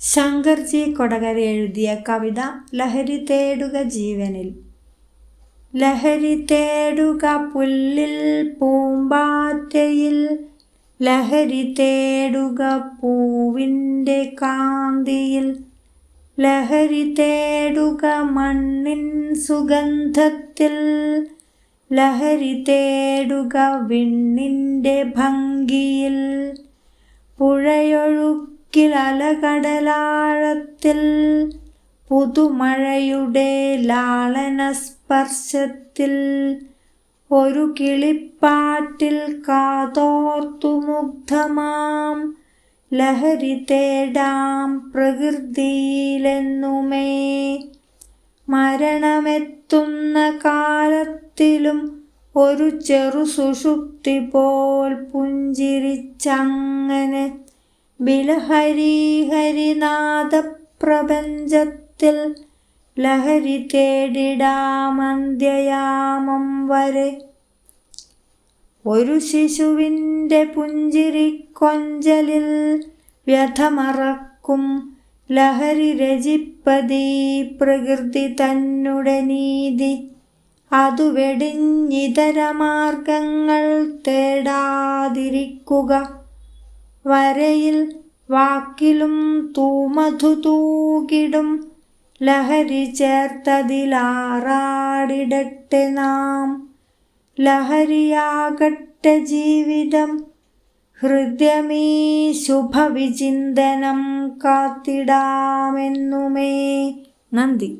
ശങ്കർജി കൊടകര എഴുതിയ കവിത ലഹരി തേടുക ജീവനിൽ. ലഹരി തേടുക പുല്ലിൽ പൂമ്പാറ്റയിൽ, ലഹരി തേടുക പൂവിൻ്റെ കാന്തിയിൽ, ലഹരി തേടുക മണ്ണിൻ സുഗന്ധത്തിൽ, ലഹരി തേടുക വിണ്ണിൻ്റെ ഭംഗിയിൽ, പുഴയൊഴുക്കിൽ അലകടലാഴത്തിൽ, പുതുമഴയുടെ ലാളനസ്പർശത്തിൽ, ഒരു കിളിപ്പാട്ടിൽ കാതോർത്തു മുഗ്ധമാം ലഹരി തേടാം പ്രകൃതിയിലെന്നുമേ. മരണമെത്തുന്ന കാലത്തിലും ഒരു ചെറു സുഷുപ്തി പോൽ പുഞ്ചിരിച്ചങ്ങനെ ബിലഹരി ഹരിനാദപ്രപഞ്ചത്തിൽ ലഹരി തേടിടാമന്ത്യയാമം വരെ. ഒരു ശിശുവിൻ്റെ പുഞ്ചിരിക്കൊഞ്ചലിൽ വ്യഥമറക്കും ലഹരി രചിപ്പതീ പ്രകൃതി തന്നുടെ നീതി. അതു വെടിഞ്ഞിതര മാർഗങ്ങൾ തേടാതിരിക്കുക. വരയിൽ വാക്കിലും തൂമധു തൂകിടും ലഹരി ചേർത്തതിലാറാടിടട്ടെ നാം. ലഹരിയാകട്ടെ ജീവിതം, ഹൃദ്യമീ ശുഭവിചിന്തനം കാത്തിടാമെന്നുമേ. നന്ദി.